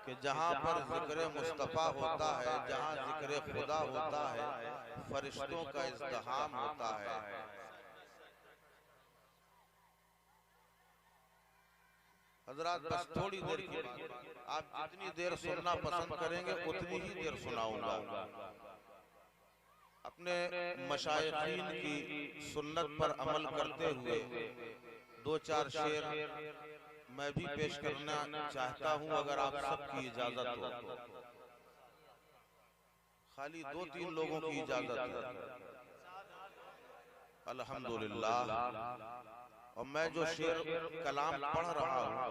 कि जहाँ पर जिक्र मुस्तफ़ा होता है, जहाँ जिक्र खुदा होता है, फरिश्तों का इज़्दिहाम होता है। हज़रात बस थोड़ी देर की बात, आप जितनी देर सुनना पसंद करेंगे उतनी ही देर सुनाऊंगा। अपने मशाइखीन की सुन्नत पर अमल करते हुए दो चार शेर मैं भी पेश करना चाहता हूं, अगर आप सबकी इजाजत हो। खाली 2-3 लोगों की इजाजत है, अल्हम्दुलिल्लाह। और मैं जो शेर कलाम पढ़ रहा हूँ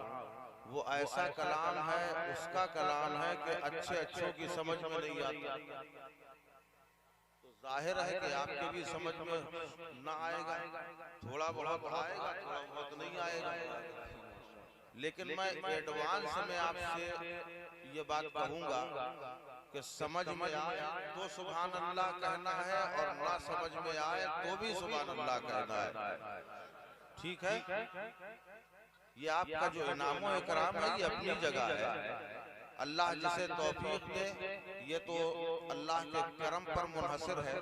वो ऐसा कलाम है, उसका कलाम है कि अच्छे अच्छों की समझ में नहीं आता। तो जाहिर है कि आपके भी समझ में ना आएगा, थोड़ा बहुत आएगा, थोड़ा बहुत नहीं आएगा। लेकिन मैं एडवांस में आपसे ये बात कहूंगा कि समझ में आए तो सुभान अल्लाह कहना है, और ना समझ में आए तो भी सुभान अल्लाह कहना है। ठीक है? ये आपका जो इनामो इकराम है ये अपनी जगह है। अल्लाह जिसे तौफीक दे, ये तो अल्लाह के करम पर मुनहसर है।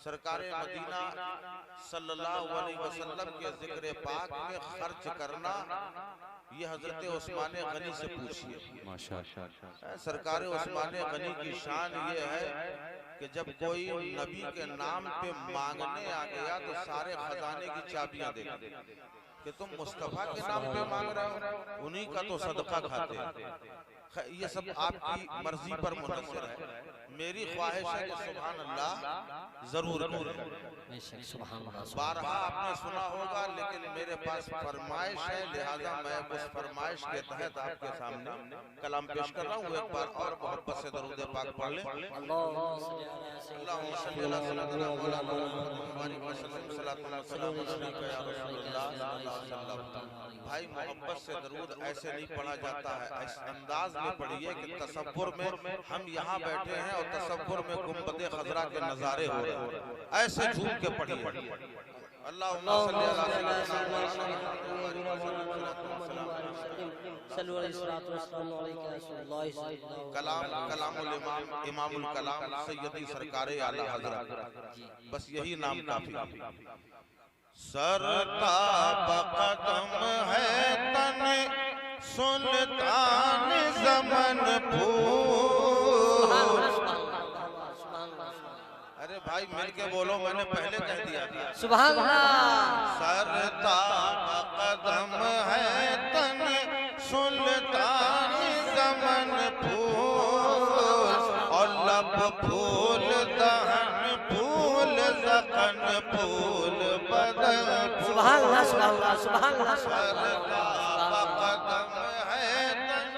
सरकारे मदीना सल्लल्लाहु अलैहि वसल्लम के जिक्र पाक में खर्च करना, ये हजरत उस्मान गनी से पूछिए। माशाअल्लाह। सरकारे उस्मान गनी की शान ये है कि जब कोई नबी के नाम पे मांगने आ गया तो सारे खजाने की चाबियां दे कि तुम मुस्तफा के नाम पे मांग रहे हो, उन्हीं का तो सदका खाते हैं। ये सब आपकी मर्जी पर मुनहसर है। मेरी ख्वाहिश है कि सुभान अल्लाह जरूर करें। बारहा आपने सुना होगा, लेकिन मेरे पास फरमाइश है, लिहाजा मैं उस फरमाइश के तहत आपके सामने कलाम पेश कर रहा हूँ। एक बार और मोहब्बत से दरूद पाक पढ़ लें। भाई मोहब्बत से दरूद ऐसे नहीं पढ़ा जाता है, इस अंदाज में पढ़िए कि तसव्वुर में हम यहाँ बैठे हैं और तसव्वुर में गुंबदे खजरा के नजारे हो रहे हैं, ऐसे झूम के पढ़िए। अल्लाहुम्मा सल्ली अला कलामुल इमामुल कलाम सैयदी सरकारे आला हज़रत, बस यही नाम काफी। सरता बकदम है तन सुल्तान ज़मन फूल। अरे भाई मिलके बोलो, मैंने पहले कह दिया था। सुभान अल्लाह। सरता बकदम है तन सुल्तान ज़मन फूल, और लब फूल दहन फूल ज़क़न फूल बदन। सुभान अल्लाह, सुभान अल्लाह, सुभान अल्लाह। सरता बकदम है तन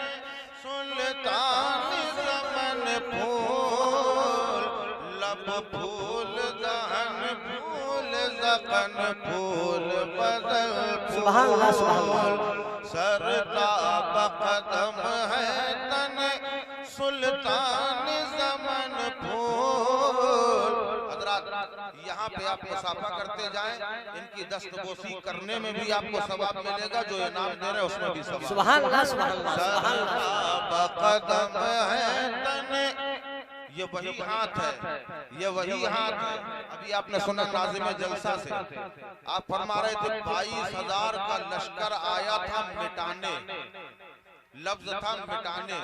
सुल्तान ज़मन फूल, लब फूल दहन फूल ज़क़न फूल बदन। सुभान अल्लाह, सुभान अल्लाह। सरता बकदम है तन सुल्तान ज़मन फूल। यहाँ पे आप मुसाफा करते जाएं, इनकी दस्तगोशी करने में भी आपको सवाब मिलेगा, जो इनाम दे रहे हैं उसमें भी सवाब। सुभान अल्लाह, सुभान अल्लाह। सरता बकदम है तन, ये वही हाथ है, ये वही हाथ है। अभी आपने सुना नाज़िम जलसा से, आप फरमा रहे थे 22,000 का लश्कर आया था मिटाने, लफ्ज था मिटाने।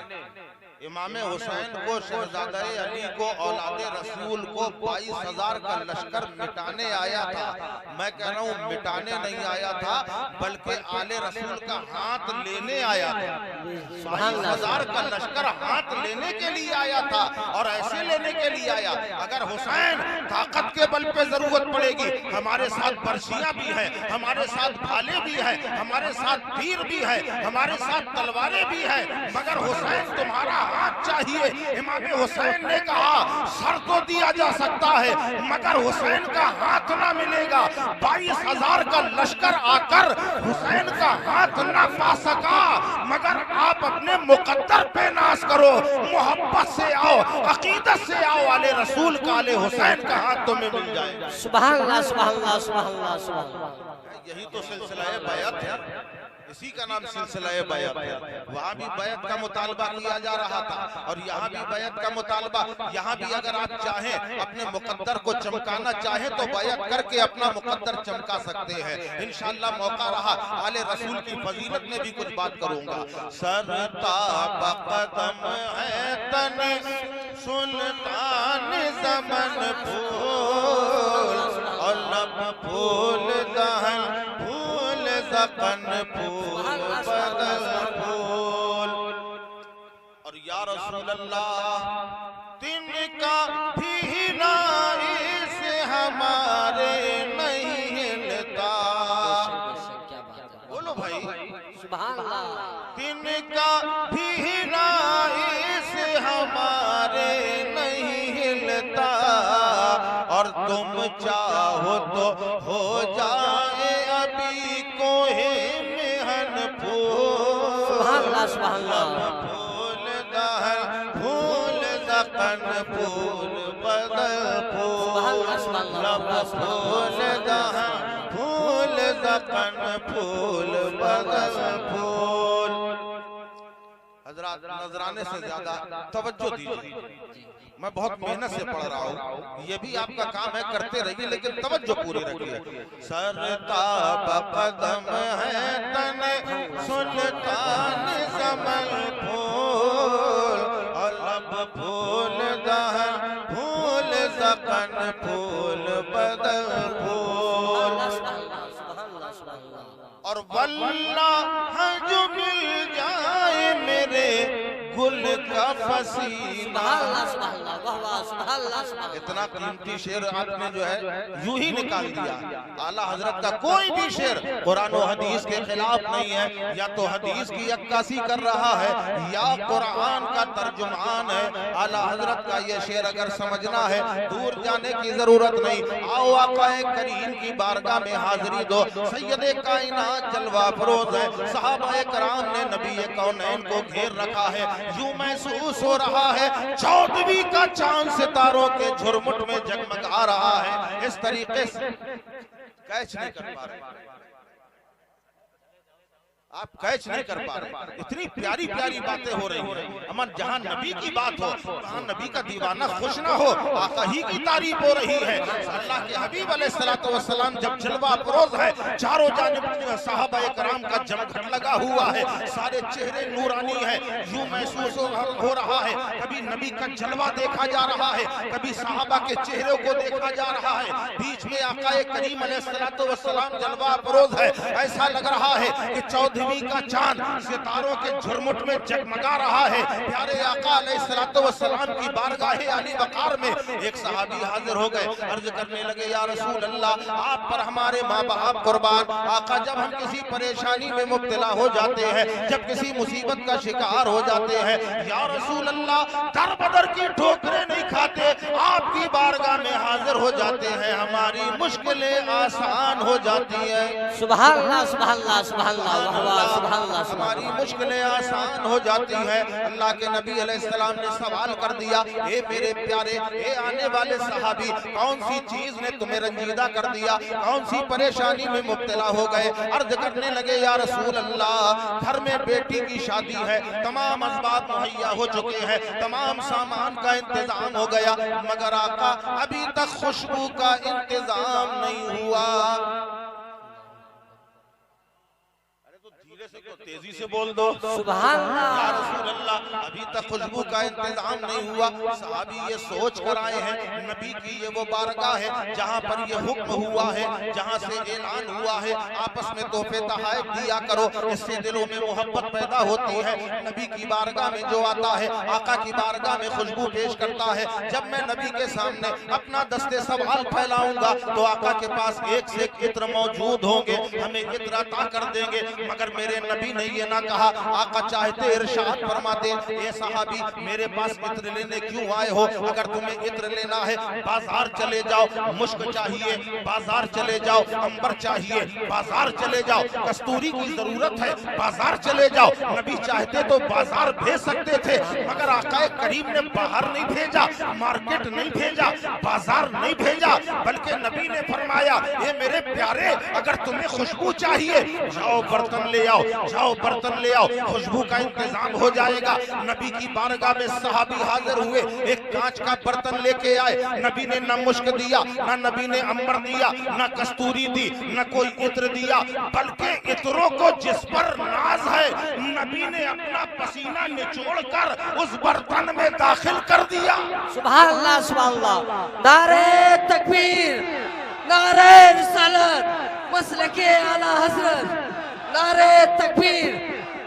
इमाम हुसैन को, शहजादा अली को, औलादे रसूल को 22,000 का लश्कर मिटाने आया था। मैं कह रहा हूँ मिटाने नहीं आया था, बल्कि आले रसूल का हाथ लेने आया था। 22,000 का लश्कर हाथ लेने के लिए आया था, और ऐसे लेने के लिए आया। अगर हुसैन ताकत के बल पे जरूरत पड़ेगी, हमारे साथ बर्शियां भी है, हमारे साथ भाले भी है, हमारे साथ तीर भी है, हमारे साथ तलवारें भी है, मगर हुसैन तुम्हारा हाथ चाहिए। इमाम हुसैन ने कहा सर तो दिया जा सकता है, मगर हुसैन का हाथ ना मिलेगा। 22,000 का लश्कर आकर हुसैन का हाथ ना पा सका, मगर आप अपने मुकद्दर पे नाज करो, मोहब्बत से आओ, अकीदत से आओ, आले रसूल का, आले हुसैन का हाथ तुम्हें मिल जाएगा। सुभान अल्लाह, सुभान अल्लाह, सुभान अल्लाह, सुभान अल्लाह। यही तो सिलसिला है बैत है, इसी का नाम सिलसिला है बैत है। वहाँ भी बैत का मुतालबा किया जा रहा था और यहाँ भी बैत का मुतालबा। यहाँ भी अगर आप चाहें अपने मुकद्दर को चमकाना चाहें तो बैत करके अपना मुकद्दर चमका सकते हैं। इंशाअल्लाह मौका रहा आले रसूल की फजीलत में भी कुछ बात करूंगा। सरता बकदम है तन सुल्तान ज़मन फूल और लब फूल दहन फूल ज़बन फूल बदन फूल। और या रसूल अल्लाह तिनका भी नाइस हमारे नहीं हिलता। बोलो भाई सुभान अल्लाह। तिनका भी नाइस हमारे नहीं हिलता और तुम चाहो तो हो जाए अभी कोहे मेहन फूल। सुभान अल्लाह सुभान अल्लाह। फूल दहन फूल ज़बन फूल बदन फूल लब फूल दहन फूल ज़बन फूल बदन फूल। हज़रात नजराने से ज्यादा तवज्जो दीजिए, मैं बहुत मेहनत से पढ़ रहा हूँ, ये भी आपका काम है, करते रहिए लेकिन तवज्जो पूरी रखिए। सरता बकदम है तन सुल्तान ज़मन फूल और लब फूल दहन फूल ज़बन फूल बदन फूल। और वल्लाह जो मिल जाए मेरे गुल का फसीला। इतना कीमती शेर आपने जो है यूं ही निकाल दिया। आला हजरत का कोई भी शेर कुरान और हदीस के खिलाफ नहीं है, या तो हदीस की अक्कासी कर रहा है या कुरान का तर्जुमान है। आला हजरत का ये शेर अगर समझना है दूर जाने की जरूरत नहीं, आओ आक़ाए करीम की बारगाह में हाजिरी दो। सैयदे कायनात जलवा फरोज है, सहाबाए कराम ने नबी कौनैन को घेर रखा है। यूं महसूस हो रहा है 14वीं का चांद सितारों के झुरमुट में जगमगा रहा है। इस तरीके से कैच नहीं कर पा रहे, आप कैच नहीं कर पा रहे। इतनी प्यारी प्यारी बातें हो रही हैं। अमन जहां नबी की बात हो वहां नबी का दीवाना खुश ना हो, आका ही की तारीफ हो रही है। अल्लाह के हबीब अलैहिस्सलातु वस्सलाम जब जलवा अफरोज है, चारों जानिब सहाबाए कराम का जमघट लगा हुआ है, सारे चेहरे नूरानी है, यूं महसूस हो रहा है कभी नबी का जलवा देखा जा रहा है, कभी सहाबा के चेहरों को देखा जा रहा है। बीच में आकाए करीम अलैहिस्सलातु वस्सलाम जलवा अफरोज है, ऐसा लग रहा है कि 14वीं का चांद सितारों के झुरमुट में जगमगा रहा है। प्यारे आका अलैहिस्सलातु वस्सलाम की बारगाह अली वक़ार में एक सहाबी हाजिर हो गए, अर्ज करने लगे या रसूल अल्लाह आप पर हमारे माँ बाप कुर्बान। आका जब हम किसी परेशानी में मुब्तला हो जाते हैं, जब किसी मुसीबत का शिकार हो जाते हैं, या रसूल अल्लाह दर बदर की ठोकरें नहीं खाते, आपकी बारगाह में हाजिर हो जाते हैं, हमारी मुश्किलें आसान हो जाती है। सुभान अल्लाह सुभान अल्लाह सुभान अल्लाह। हमारी मुश्किलें आसान हो जाती है। अल्लाह के नबी अलैहिस्सलाम ने सवाल कर दिया, ए मेरे प्यारे, ए आने वाले सहाबी, कौन सी चीज ने तुम्हें रंजीदा कर दिया, कौन सी परेशानी में मुब्तला हो गए? अर्ज करने लगे या रसूल अल्लाह घर में बेटी की शादी है, तमाम असबाब मुहैया हो चुके हैं, तमाम सामान का इंतजाम हो गया, मगर आका अभी तक खुशबू का इंतजाम नहीं हुआ। तेजी से बोल दो सुभान अल्लाह। या रसूल अल्लाह अभी तक खुशबू का इंतजाम नहीं हुआ। सहाबी ये सोच कर आए हैं नबी की ये वो बारगाह है जहाँ पर ये हुक्म हुआ है, जहाँ से ऐलान हुआ है आपस में तोहफे तहाइफ दिया करो, इससे दिलों में मोहब्बत पैदा होती है। नबी की बारगाह में जो आता है आका की बारगाह में खुशबू पेश करता है। जब मैं नबी के सामने अपना दस्ते सवाल फैलाऊंगा तो आका के पास एक से एक इत्र मौजूद होंगे, हमें इत्र अता कर देंगे। मगर मेरे नबी ने ये ना कहा, आका चाहते इरशाद फरमाते, ये सहाबी मेरे पास इत्र लेने क्यों आए हो? अगर तुम्हें इत्र लेना है बाजार चले जाओ, मुश्क चाहिए बाजार चले जाओ, अंबर चाहिए बाजार चले जाओ, कस्तूरी की जरूरत है बाजार चले जाओ। नबी चाहते तो बाजार भेज सकते थे, मगर आकाए करीम ने बाहर नहीं भेजा, मार्केट नहीं भेजा, बाजार नहीं भेजा, बल्कि नबी ने फरमाया ये मेरे प्यारे अगर तुम्हें खुशबू चाहिए जाओ बर्तन ले आओ, जाओ बर्तन ले आओ, खुशबू का इंतजाम हो जाएगा। नबी की बारगाह में सहाबी हाजिर हुए, एक कांच का बर्तन लेके आए। नबी ने न मुश्क दिया, न नबी ने अंबर दिया, न कस्तूरी दी, न कोई इत्र दिया, बल्कि इत्रों को जिस पर नाज है नबी ने अपना पसीना निचोड़कर उस बर्तन में दाखिल कर दिया। सुभान अल्लाह, सुभान अल्लाह। नारे तकबीर, नारे रिसालत, मसलके आला हजरत, नारे तकबीर,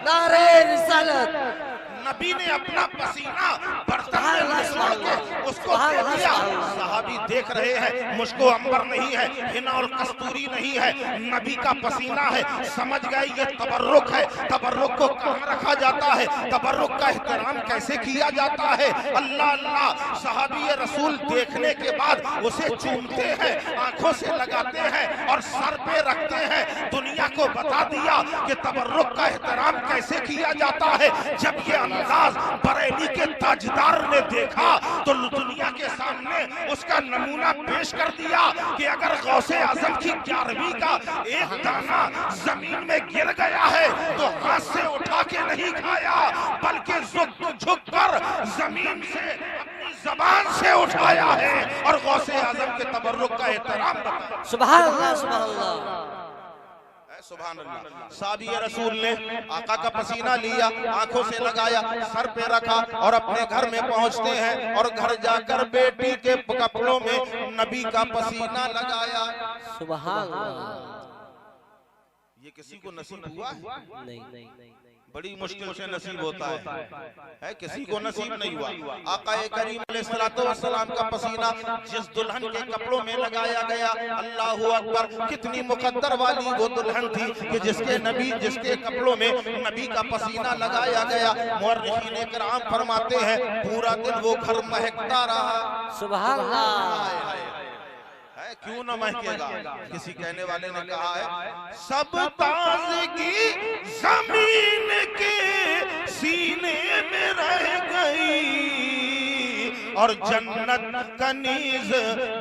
नारे रिसालत। नबी ने अपना पसीना बर्तन में निचोड़ के उसको दे दिया। सहाबी देख रहे हैं मुझको अंबर नहीं है, हिना और कस्तूरी नहीं है, नबी का पसीना है। समझ गए ये तबर्रुक है। तबर्रुक को कहाँ रखा जाता है, तबर्रुक का एहतराम कैसे किया जाता है। अल्लाह अल्लाह। सहाबी रसूल देखने के बाद उसे चूमते हैं, आंखों से लगाते हैं और सर पे रखते हैं। दुनिया को बता दिया कि तबर्रुक का एहतराम कैसे किया जाता है। जब ये अंदाज बरेली के ताजदार ने देखा तो दुनिया के सामने उसका नमूना पेश कर दिया कि अगर गौसे आजम की 11वीं का एक दाना जमीन में गिर गया है तो हाथ से उठा के नहीं खाया, बल्कि झुक कर जमीन से अपनी जबान से उठाया है और गौसे आजम के तबर्रुक का एहतराम रखा। सुभान अल्लाह, सुभान अल्लाह, सुभान अल्लाह। साहबी रसूल ने आका का पसीना लिया, आंखों से लगाया, सर पे रखा और अपने घर में पहुंचते हैं और घर जाकर बेटी के कपड़ों में नबी का पसीना लगाया। सुभान अल्लाह। ये किसी को नसीब हुआ है? नहीं, बड़ी मुश्किल से नसीब होता है किसी को नसीब नहीं हुआ। आका करीम अलैहिस्सलाम का पसीना जिस दुल्हन के कपड़ों में लगाया गया, अल्लाहु अकबर, कितनी मुकद्दर वाली वो दुल्हन थी कि जिसके कपड़ों में नबी का पसीना लगाया गया। मुअर्रिखीन किराम फरमाते हैं पूरा दिन वो घर महकता रहा। सुभान अल्लाह। क्यों न महकेगा? किसी कहने वाले ने कहा है सब ताज़गी जमीन के सीने में रह गई और जन्नत कनीज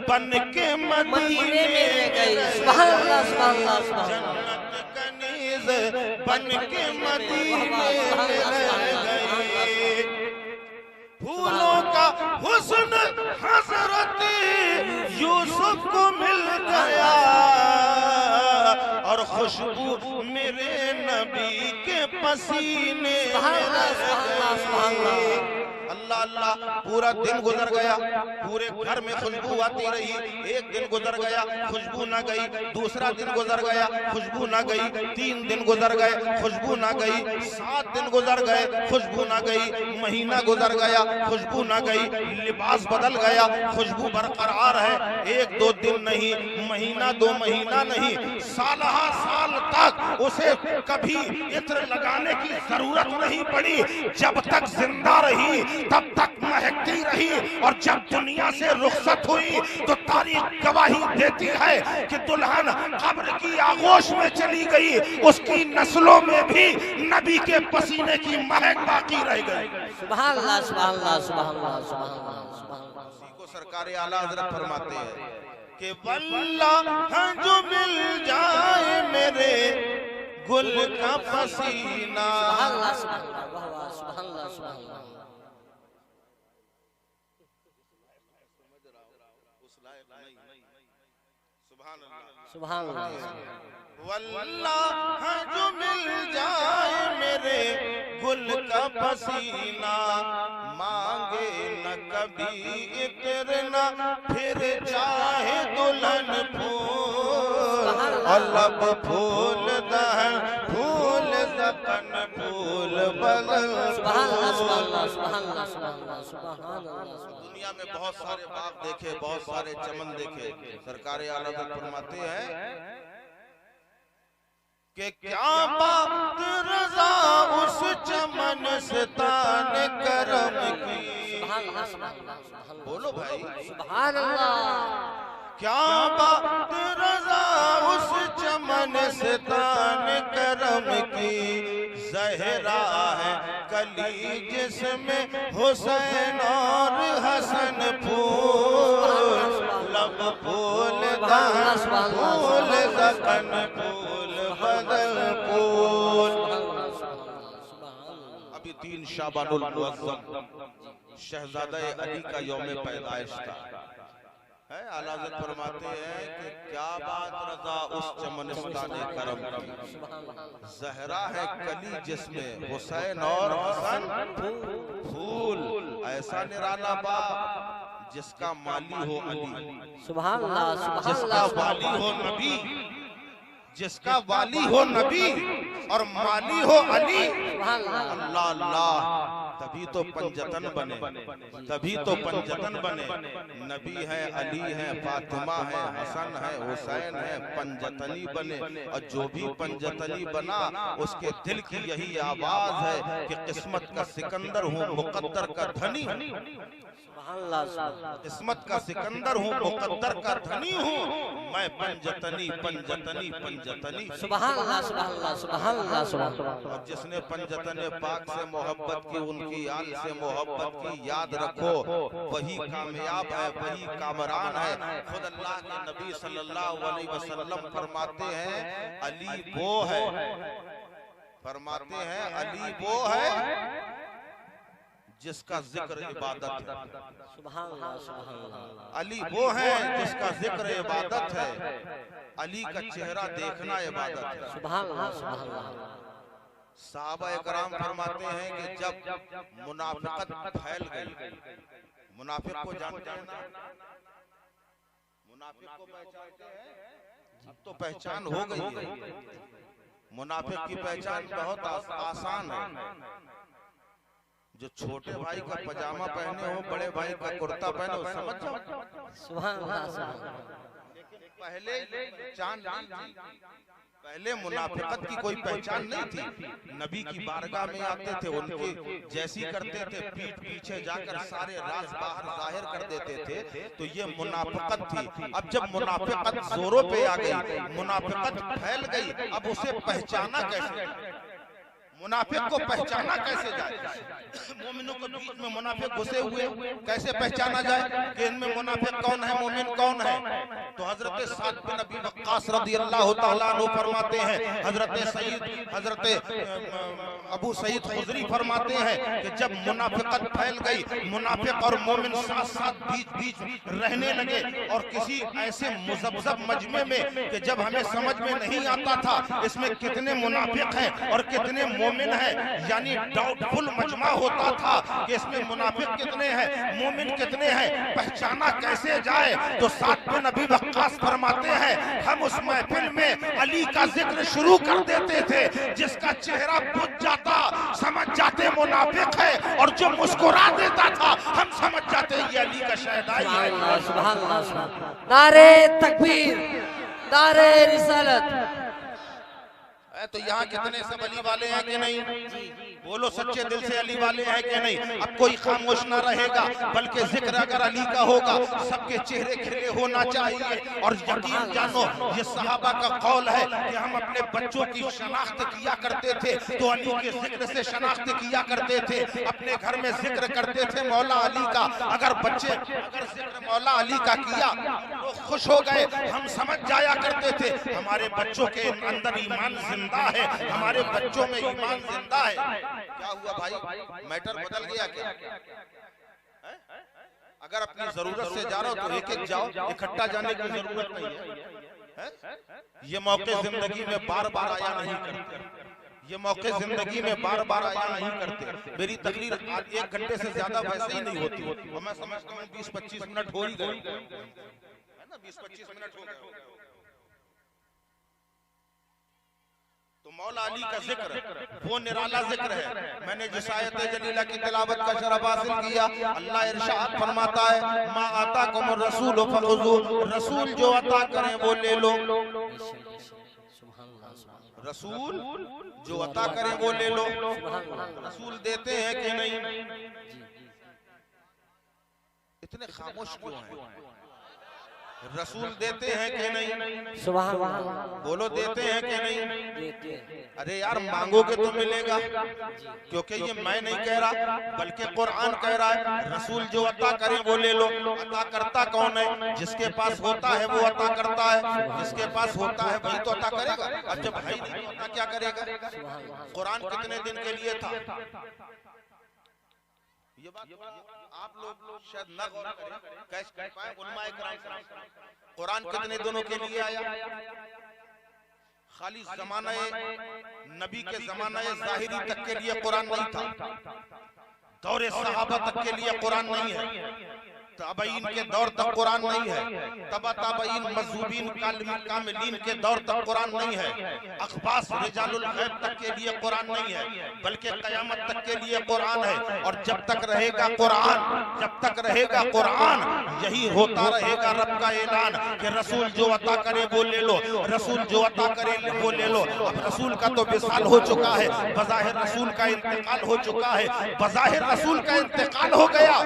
बन के मदीने में गई। सुभान अल्लाह, सुभान अल्लाह, सुभान अल्लाह। जन्नत कनीज बन के मदीने में रह गई। फूलों का हुस्न हजरत यूसुफ को मिल गया और खुशबू मेरे नबी के पसीने अल्लाह अल्लाह। पूरा दिन गुजर गया, पूरे घर में खुशबू आती रही। एक दिन गुजर गया, खुशबू न गई। दूसरा दिन गुजर गया, खुशबू न गई। 3 दिन गुजर गए, खुशबू न गई। 7 दिन गुजर गए, खुशबू न गई। महीना गुजर गया, खुशबू न गई। लिबास बदल गया, खुशबू बरकरार है। 1-2 दिन नहीं, महीना 2 महीना नहीं, साल तक उसे कभी इत्र लगाने की जरूरत नहीं पड़ी। जब तक जिंदा रही तब तक महकती रही और जब दुनिया से रुखसत हुई तो तारीख गवाही देती है कि दुल्हन कब्र की आगोश में चली गई, उसकी नस्लों में भी नबी के पसीने की महक बाकी रह गई। सुभान अल्लाह, सुभान अल्लाह, सुभान अल्लाह, सुभान अल्लाह, सुभान अल्लाह। इसी को सरकार आला हजरत फरमाते हैं कि वल्लाह जो मिल जाए मेरे गुल का पसीना। सुभान अल्लाह, सुभान अल्लाह, वाह वाह, सुभान अल्लाह, सुभान अल्लाह। सुभान अल्लाह। वल्लाह जो मिल जाए मेरे गुल का पसीना, मांगे न कभी इत्र न फिर चाहे दुल्हन फूल और लब फूल दहन फूल दफन फूल बदल। सुभान अल्लाह, सुभान अल्लाह, सुभान अल्लाह, सुभान अल्लाह, सुभान अल्लाह। दुनिया में बहुत सारे बाग देखे, बहुत सारे चमन देखे। सरकार आला हज़रत फरमाते हैं कि क्या बात रज़ा उस चमन से तान कर बोलो भाई सुभान अल्लाह। क्या बात रजा उस चमन से तान करम की, ज़हरा है कली जिसमें हुसैन और हसन फूल, लब फूल दान फूल ज़कन फूल बदल फूल। अभी 3 शाबानुल मुअज़्ज़म शहजादा अली का यौम पैदाइश था। आला हज़रत फरमाते हैं कि क्या बात रज़ा उस चमनिस्तान करम की, ज़हरा है कली जिसमें हुसैन और हसन फूल। ऐसा निराला बाप जिसका माली हो अली, सुभान अल्लाह, जिसका वाली हो नबी, जिसका वाली हो नबी और माली हो अली। अल्लाह अल्लाह, तभी तो पंजतन बने, तभी तो पंजतन बने। नबी है, अली है, फातिमा है, हसन है, हुसैन है, पंजतनी बने। और जो भी पंजतनी बना उसके दिल की यही आवाज है कि किस्मत का सिकंदर हूँ, मुकद्दर का धनी। किस्मत का सिकंदर हूँ, मुकद्दर का धनी हूँ मैं, पंजतनी पंजतनी पंजतनी। सुभान अल्लाह, सुभान अल्लाह, सुभान अल्लाह, सुभान अल्लाह। और जिसने पंजतने पाक से मोहब्बत की, उनकी आल से मोहब्बत की, याद रखो वही कामयाब है, वही कामरान है। खुद अल्लाह के नबी सल्लल्लाहु अलैहि वसल्लम फरमाते हैं अली वो है, फरमाते हैं अली वो है जिसका जिक्र इबादत है। सुभान अल्लाह, सुभान अल्लाह। अली वो है जिसका जिक्र इबादत है, अली का चेहरा देखना इबादत है। सुभान अल्लाह, सुभान अल्लाह। साहबा इकराम फरमाते हैं कि जब मुनाफिकत फैल गई, मुनाफिक को जानते हैं ना, मुनाफिक को पहचानते हैं, अब तो पहचान हो गई है। मुनाफिक की पहचान बहुत आसान है। जो छोटे भाई का पजामा पहने हो, बड़े भाई का कुर्ता पहने हो, समझ जाओ। सुभान अल्लाह, सुभान अल्लाह। लेकिन पहले पहले मुनाफिकत की कोई पहचान नहीं थी। नबी की बारगाह में आते थे, उनके जैसी करते थे, पीठ पीछे जाकर सारे राज बाहर जाहिर कर देते थे, तो ये मुनाफिकत थी। अब जब मुनाफिकत जोरों पे आ गई, मुनाफिकत फैल गई, अब उसे पहचाना कैसे, मुनाफिक को पहचाना कैसे जाए? मोमिनों के बीच में मुनाफिक घुसे हुए, कैसे पहचाना जाए कि इनमें मुनाफिक कौन है, मोमिन कौन है? तो हजरत साद बिन अबी वक्कास रज़ियल्लाहु तआला अन्हु फरमाते हैं, हजरत अबू सईद खुदरी फरमाते हैं कि जब मुनाफिकत फैल गई, मुनाफिक और मोमिन साथ साथ बीच बीच रहने लगे, और किसी ऐसे मुज़ब्ज़ब मजमे में कि जब हमें समझ में नहीं आता था इसमें कितने मुनाफिक हैं और कितने मोमिन है, यानी डाउटफुल मजमा होता था कि इसमें मुनाफिक कितने हैं, मोमिन कितने हैं, पहचाना कैसे जाए? तो साद बिन अबी वक्कास फरमाते हैं हम उस महफिल में अली का जिक्र शुरू कर देते थे, जिसका चेहरा बुझ जाता समझ जाते मुनाफिक है, और जो मुस्कुरा देता था हम समझ जाते ये अली का शहदाई है। सुभान अल्लाह, सुभान अल्लाह। नारे तकबीर, नारे रिसालत। तो यहाँ कितने सब अली वाले हैं कि नहीं? बोलो सच्चे दिल से अली वाले हैं कि नहीं? अब कोई खामोश ना रहेगा, बल्कि जिक्र अगर अली का होगा सबके चेहरे खिले होना चाहिए। और यकीन जानो ये सहाबा का कौल है कि हम अपने बच्चों की शनाख्त किया करते थे तो अली के जिक्र से शनाख्त किया करते थे। अपने घर में जिक्र करते थे मौला अली का, अगर बच्चे अगर जिक्र मौला अली का किया तो खुश हो गए, हम समझ जाया करते थे हमारे बच्चों के अंदर ईमान जिंदा है, हमारे बच्चों में ईमान जिंदा है। क्या हुआ भाई, मैटर बदल गया क्या? अगर अपनी जरूरत से जा रहा हो तो एक एक जाओ, इकट्ठा जाने की जरूरत नहीं है। ये मौके जिंदगी में बार बार आया नहीं करते, ये मौके जिंदगी में बार बार आया नहीं करते। मेरी तकरीर 1 घंटे से ज्यादा वैसे ही नहीं होती, और मैं समझता हूँ 20-25 मिनट हो ही गए, है ना, 20-25 मिनट हो गए। तो मौला अली का जिक्र वो निराला जिक्र है। मैंने जिस आयत जलीला की तिलावत का शरफ हासिल किया, अल्लाह इरशाद फरमाता है मा आताकुम रसूल फखुज़ू, रसूल जो अता करें वो ले लो, रसूल जो अता करें वो ले लो। रसूल देते हैं कि नहीं? इतने खामोश क्यों हैं? रसूल देते हैं कि नहीं? सुभान अल्लाह। बोलो देते हैं कि नहीं? देते हैं। अरे यार मांगोगे तो मिलेगा, क्योंकि ये मैं नहीं कह रहा बल्कि कुरान कह रहा है। रसूल जो अता करें वो ले लो। अता करता कौन है? जिसके पास होता है वो अता करता है, जिसके पास होता है वही तो अता करेगा। अब जब भाई नहीं होता क्या करेगा? कुरान कितने दिन के लिए था? ये बात आप लोग शायद न गौर करें, कैसे कह पाए उलमाए किराम। कुरान कितने दिनों के लिए आया? खाली जमाना नबी के जमाना ज़ाहिरी तक के लिए कुरान नहीं था, दौरे सहाबा तक के लिए कुरान नहीं है, ताबईन के दौर तक कुरान नहीं है, तबा ताबईन मज़हूबीन कामिलीन के दौर तक कुरान नहीं है, अखबास रिजालुल गैब तक के लिए कुरान नहीं है, बल्कि क़यामत तक के लिए कुरान है। और जब तक रहेगा कुरान, जब तक रहेगा कुरान, यही होता रहेगा रब का ऐलान कि रसूल जो अता करे वो ले लो, रसूल जो अता करे वो ले लो। अब रसूल का तो विसाल हो चुका है, बज़ाहिर रसूल का इंतकाल हो चुका है, बज़ाहिर रसूल का इंतकाल हो गया,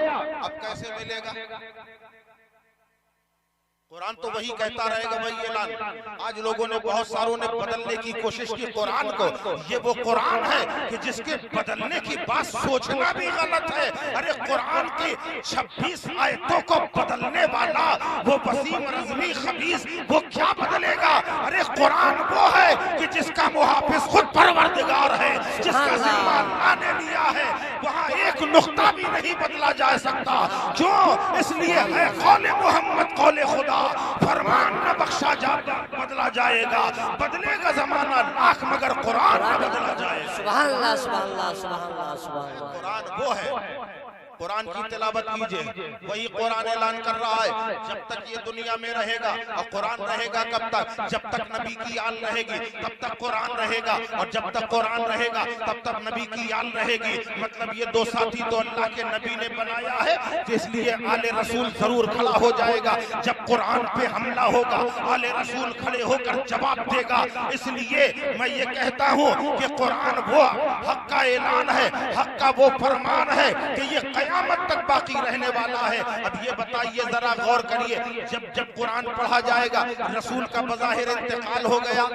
अब कैसे मिलेगा? कुरान तो वही कहता रहेगा, वही ऐलान। आज लोगों ने बहुत सारों ने बदलने की कोशिश की कुरान को। ये वो कुरान है कि जिसके बदलने की बात सोचना भी गलत है। अरे कुरान की 26 आयतों को बदलने वाला वो वसीम रज़वी खबीस वो क्या बदलेगा? अरे कुरान वो है कि जिसका मुहाफिज खुद परवरदिगार है, जिसका जिम्मा अल्लाह ने लिया है, वहाँ एक नुक्ता भी नहीं बदला जा सकता। जो इसलिए है कौले मोहम्मद कौले खुदा, फरमान न बख्शा बदला जाएगा, बदलेगा जमाना लाख मगर कुरान न बदला जाएगा। सुभान अल्लाह, सुभान अल्लाह, सुभान अल्लाह, सुभान अल्लाह। कुरान वो है, कुरान की तिलावत कीजिए, वही कुरान ऐलान कर रहा है। जब तक ये दुनिया में रहेगा, और कुरान रहेगा कब तक? जब तक नबी की आल रहेगी तब तक कुरान रहेगा, और जब तक कुरान रहेगा तब तक नबी की आल रहेगी। मतलब ये दो साथी तो अल्लाह के नबी ने बनाया है, तो इसलिए आले रसूल जरूर खड़ा हो जाएगा। जब कुरान पे हमला होगा आले रसूल खड़े होकर जवाब देगा। इसलिए मैं ये कहता हूँ कि कुरान वो हक का ऐलान है, हक का वो फरमान है कि ये क़यामत तक बाकी रहने वाला है। अब ये बताइए, जरा गौर करिए, जब जब कुरान पढ़ा जाएगा, रसूल का बज़ाहिर इंतकाल हो गया,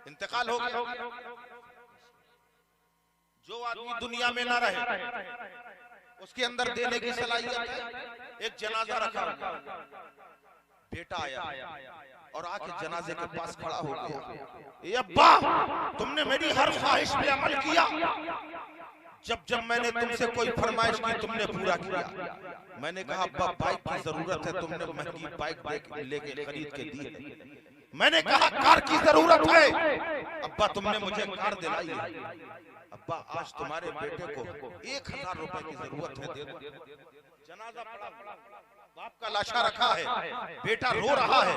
इंतकाल हो गया। जो आदमी दुनिया में ना रहे उसके अंदर देने की सलाहियत है। एक जनाजा रखा, बेटा आया और आके जनाजे के पास खड़ा हो गया, ये अब्बा तुमने मेरी हर ख्वाहिश पे अमल किया, जब जब मैंने तुमसे कोई फरमाइश की तुमने पूरा किया। मैंने कहा अब्बा बाइक की जरूरत है, तुमने महंगी बाइक लेके खरीद के दी। मैंने कहा कार की जरूरत है, अब्बा तुमने मुझे कार दिलाई है। अब्बा आज तुम्हारे बेटे को 1000 रुपए की जरूरत है, दे दो। जनाजा पड़ा, बाप का लाशा रखा है, बेटा रो रहा है,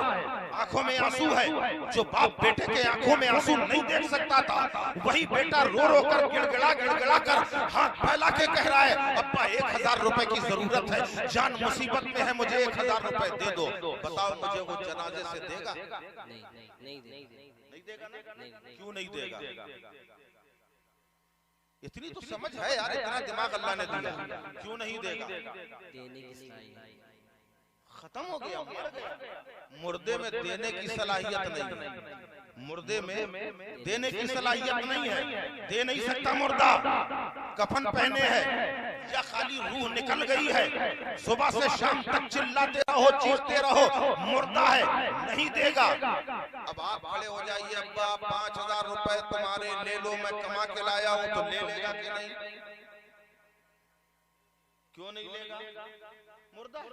आंखों में आंसू है। जो बाप बेटे के आंखों में आंसू नहीं देख सकता था, वही बेटा रो रो कर गिड़गिड़ा कर हाथ फैला के कह रहा है अब्बा 1000 रुपए की जरूरत है, जान मुसीबत में है, मुझे 1000 रुपए दे दो। बताओ मुझे वो जनाजे से देगा? नहीं देगा ना? क्यों नहीं देगा? इतनी तो समझ है यार, इतना दिमाग अल्लाह ने दिया, क्यों नहीं देगा? खत्म हो गया, मर गया। मुर्दे में देने की सलाहियत नहीं है, मुर्दे में देने की सलाहियत नहीं है, दे नहीं सकता मुर्दा। कफन पहने है या खाली रूह निकल गई है, सुबह से शाम तक चिल्लाते रहो, चीखते रहो, मुर्दा है, नहीं देगा। अब आप खड़े हो जाइए, अब्बा 5000 रुपए तुम्हारे ले लो, मैं कमा के लाया हूं, तो ले लेगा कि नहीं? क्यों नहीं लेगा? मुर्दा।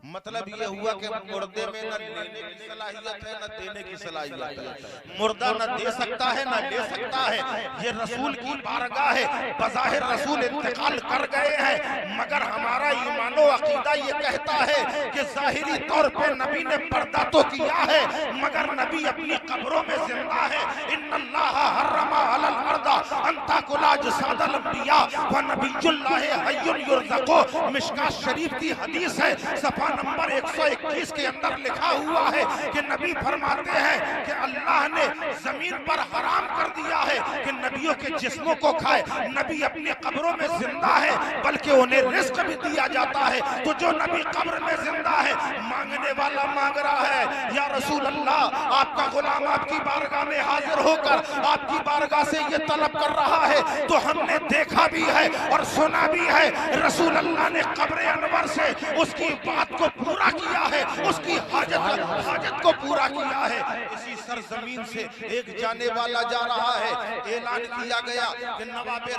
मतलब ये हुआ कि मुर्दे में न लेने की सलाहियत है न देने की सलाहियत है। मुर्दा न दे सकता है न ले सकता है। ये रसूल की बारगाह है, बज़ाहिर रसूल इंतकाल कर गए हैं, मगर हमारा ईमानो अकीदा ये कहता है कि ज़ाहिरी तौर पे नबी ने पर्दा तो किया है, मगर नबी अपनी कब्रों में जिंदा है। इन्नल्लाह हर्रमा अलल अर्दा अन ताकुला जसादल अंबिया व नबियुल्लाह हय्युन युरज़क़ु। मिशकात शरीफ की हदीस है, सफा नंबर 121 के अंदर लिखा हुआ है कि नबी फरमाते हैं कि अल्लाह ने जमीन पर हराम कर दिया है कि नबियों के जिस्मों को खाए। नबी अपनी कब्रों में जिंदा है, बल्कि उन्हें रिस्क भी दिया जाता है। तो जो नबी कब्र में जिंदा है, मांगने वाला मांग रहा है, या रसूल अल्लाह, आपका गुलाम आपकी बारगाह में हाजिर होकर आपकी बारगाह से ये तलब कर रहा है। तो हमने देखा भी है और सुना भी है, रसूल अल्लाह ने कब्र अनवर से उसकी बात को पूरा किया है, उसकी हाजत को पूरा किया है। इसी सरजमीन से एक जाने वाला जा रहा है। ऐलान किया गया कि नवाबे